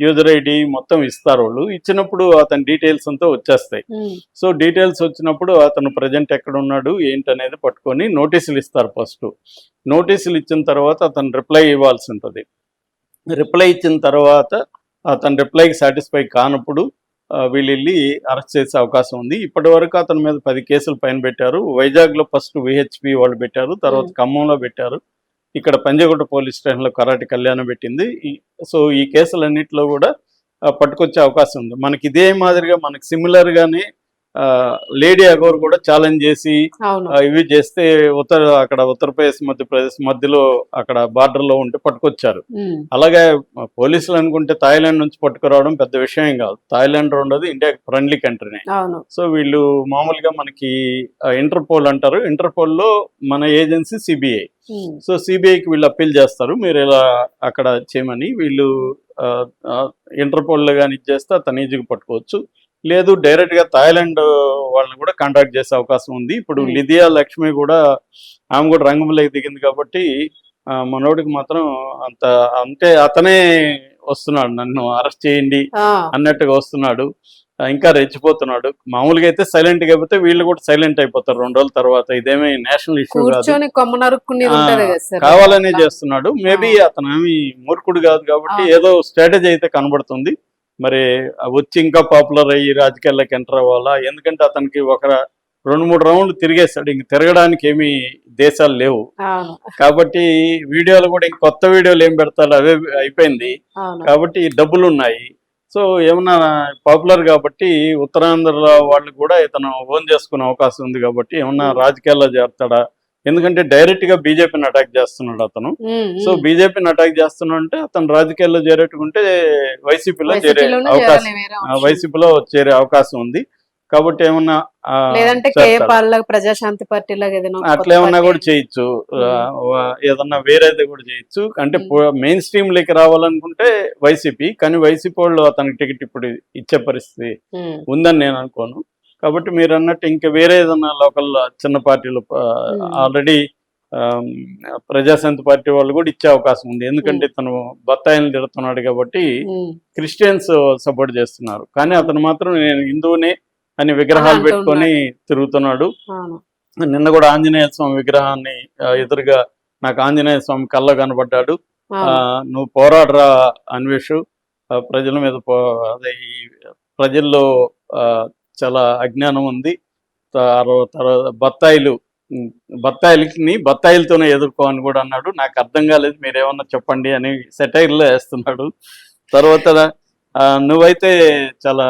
User ID మొత్తం ఇస్తారు. వాళ్ళు ఇచ్చినప్పుడు అతని డీటెయిల్స్ అంతా వచ్చేస్తాయి. సో డీటెయిల్స్ వచ్చినప్పుడు అతను ప్రజెంట్ ఎక్కడ ఉన్నాడు ఏంటనేది పట్టుకొని నోటీసులు ఇస్తారు. ఫస్ట్ నోటీసులు ఇచ్చిన తర్వాత అతను రిప్లై ఇవ్వాల్సి ఉంటుంది. రిప్లై ఇచ్చిన తర్వాత అతను రిప్లైకి సాటిస్ఫై కానప్పుడు వీళ్ళు వెళ్ళి అరెస్ట్ చేసే అవకాశం ఉంది. ఇప్పటి వరకు అతని మీద 10 కేసులు పైన పెట్టారు. వైజాగ్లో ఫస్ట్ విహెచ్పి వాళ్ళు పెట్టారు, తర్వాత ఖమ్మంలో పెట్టారు, ఇక్కడ పంజగుట్ట పోలీస్ స్టేషన్లో కరాటి కళ్యాణం పెట్టింది. సో ఈ కేసులన్నింటిలో కూడా పట్టుకొచ్చే అవకాశం ఉంది. మనకి ఇదే మాదిరిగా మనకి సిమిలర్గానే లేడీ అగోర్ కూడా ఛాలెంజ్ చేసి ఇవి చేస్తే అక్కడ ఉత్తరప్రదేశ్ మధ్యప్రదేశ్ మధ్యలో అక్కడ బార్డర్లో ఉంటే పట్టుకొచ్చారు. అలాగే పోలీసులు అనుకుంటే థాయిలాండ్ నుంచి పట్టుకురావడం పెద్ద విషయం కాదు. థాయిలాండ్ ఉండదు, ఇండియా ఫ్రెండ్లీ కంట్రీనే. సో వీళ్ళు మామూలుగా మనకి ఇంటర్పోల్ అంటారు. ఇంటర్పోల్ లో మన ఏజెన్సీ సిబిఐ. సో సిబిఐకి వీళ్ళు అప్పీల్ చేస్తారు, మీరు ఇలా అక్కడ చేయమని. వీళ్ళు ఇంటర్పోల్లో కానీ ఇచ్చేస్తే అతను ఈజీగా పట్టుకోవచ్చు. లేదు డైరెక్ట్గా థాయిలాండ్ వాళ్ళని కూడా కాంటాక్ట్ చేసే అవకాశం ఉంది. ఇప్పుడు లిదియా లక్ష్మి కూడా ఆమె కూడా రంగంలోకి దిగింది కాబట్టి మనోడికి మాత్రం అంటే అతనే వస్తున్నాడు, నన్ను అరెస్ట్ చేయండి అన్నట్టుగా వస్తున్నాడు, ఇంకా రెచ్చిపోతున్నాడు. మామూలుగా అయితే సైలెంట్ గా అయిపోతే వీళ్ళు కూడా సైలెంట్ అయిపోతారు 2 రోజుల తర్వాత. ఇదేమీ నేషనల్ ఇష్యూ కాదు, కావాలనే చేస్తున్నాడు. మేబీ అతను ఏమి మూర్ఖుడు కాదు కాబట్టి ఏదో స్ట్రాటజీ అయితే కనబడుతుంది. మరి వచ్చి ఇంకా పాపులర్ అయ్యి రాజకీయాల్లోకి ఎంటర్ అవ్వాలా? ఎందుకంటే అతనికి ఒక 2-3 రౌండ్లు తిరిగేస్తాడు, ఇంక తిరగడానికి ఏమి దేశాలు లేవు కాబట్టి వీడియోలు కూడా ఇంక కొత్త వీడియోలు ఏం పెడతాడు అవే అయిపోయింది కాబట్టి డబ్బులు ఉన్నాయి. సో ఏమన్నా పాపులర్ కాబట్టి ఉత్తరాంధ్ర వాళ్ళు కూడా ఇతను ఓన్ చేసుకునే అవకాశం ఉంది కాబట్టి ఏమన్నా రాజకీయాల్లో చేరుతాడా? ఎందుకంటే డైరెక్ట్ గా బీజేపీని అటాక్ చేస్తున్నాడు అతను. సో బీజేపీని అటాక్ చేస్తున్నాడు అంటే అతను రాజకీయాల్లో చేరేట్టుకుంటే వైసీపీలో చేరే అవకాశం ఉంది. కాబట్టి ఏమన్నా ప్రజాశాంతి పార్టీ అట్లా ఏమన్నా కూడా చేయొచ్చు, ఏదన్నా వేరేది కూడా చేయొచ్చు. అంటే మెయిన్ స్ట్రీమ్ లెక్క రావాలనుకుంటే వైసీపీ, కానీ వైసీపీ వాళ్ళు అతనికి టికెట్ ఇప్పుడు ఇచ్చే పరిస్థితి ఉందని నేను అనుకోను. కాబట్టి మీరు అన్నట్టు ఇంకా వేరే ఏదన్నా లోకల్ చిన్న పార్టీలు ఆల్రెడీ ప్రజాశాంతి పార్టీ వాళ్ళు కూడా ఇచ్చే అవకాశం ఉంది. ఎందుకంటే తను బత్తాయిని తిడుతున్నాడు కాబట్టి క్రిస్టియన్స్ సపోర్ట్ చేస్తున్నారు, కానీ అతను మాత్రం నేను హిందువునే అని విగ్రహాలు పెట్టుకొని తిరుగుతున్నాడు. నిన్న కూడా ఆంజనేయ స్వామి విగ్రహాన్ని ఎదురుగా నాకు ఆంజనేయ స్వామి కళ్ళ కనబడ్డాడు. నువ్వు పోరాడరా అన్వేషు, ప్రజల మీద అదే ప్రజల్లో చాలా అజ్ఞానం ఉంది, బత్తాయిలతోనే ఎదుర్కోని కూడా అన్నాడు. నాకు అర్థం కాలేదు, మీరేమన్నా చెప్పండి అని సెటైర్లో వేస్తున్నాడు. తర్వాత నువ్వైతే చాలా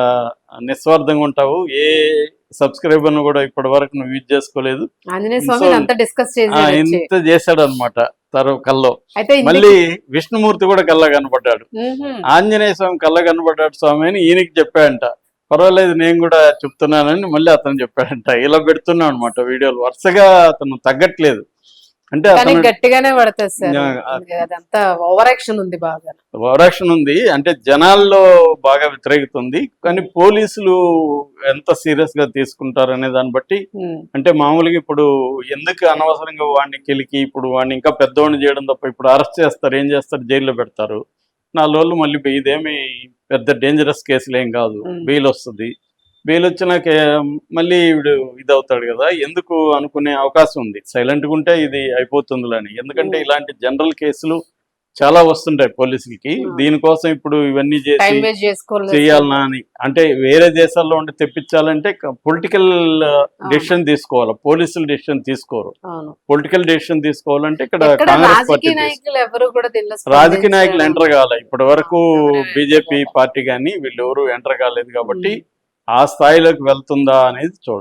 నిస్వార్థంగా ఉంటావు, ఏ సబ్స్క్రైబర్ ను కూడా ఇప్పటి వరకు నువ్వు యూజ్ చేసుకోలేదు, ఇంత చేశాడు అనమాట. కల్లో మళ్ళీ విష్ణుమూర్తి కూడా కళ్ళ కనబడ్డాడు. ఆంజనేయ స్వామి కళ్ళ కనబడ్డాడు స్వామి అని ఈయనకి చెప్పాడంట. పర్వాలేదు నేను కూడా చెప్తున్నానని మళ్ళీ అతను చెప్పాడంట. ఇలా పెడుతున్నాడు అనమాట వీడియోలు వరుసగా. అతను తగ్గట్లేదు, అంటే గట్టిగానే పడతారు సార్. అదంతా ఓవర్ యాక్షన్ ఉంది, బాగా ఓవర్ యాక్షన్ ఉంది. అంటే జనాల్లో బాగా వ్యతిరేకత ఉంది, కానీ పోలీసులు ఎంత సీరియస్ గా తీసుకుంటారు అనే దాన్ని బట్టి. అంటే మామూలుగా ఇప్పుడు ఎందుకు అనవసరంగా వాడిని కెలికి ఇప్పుడు వాడిని ఇంకా పెద్దవాడిని చేయడం తప్ప, ఇప్పుడు అరెస్ట్ చేస్తారు, ఏం చేస్తారు, జైల్లో పెడతారు 4 రోజులు. మళ్ళీ ఇదేమి పెద్ద డేంజరస్ కేసులు ఏం కాదు, బెయిల్ వస్తుంది. బెయిల్ వచ్చినాక మళ్ళీ వీడు ఇదవుతాడు కదా, ఎందుకు అనుకునే అవకాశం ఉంది. సైలెంట్గా ఉంటే ఇది అయిపోతుందిలని. ఎందుకంటే ఇలాంటి జనరల్ కేసులు చాలా వస్తుంటాయి పోలీసులకి. దీనికోసం ఇప్పుడు ఇవన్నీ చేసి చేయాలనా అని, అంటే వేరే దేశాల్లో ఉండి తెప్పించాలంటే పొలిటికల్ డెసిషన్ తీసుకోవాలి. పోలీసులు డెసిషన్ తీసుకోరు. పొలిటికల్ డెసిషన్ తీసుకోవాలంటే ఇక్కడ కాంగ్రెస్ పార్టీ, రాజకీయ నాయకులు ఎంటర్ కావాలి. ఇప్పటి వరకు బీజేపీ పార్టీ కానీ వీళ్ళు ఎవరు ఎంటర్ కాలేదు కాబట్టి ఆ స్థాయిలోకి వెళ్తుందా అనేది చూడాలి.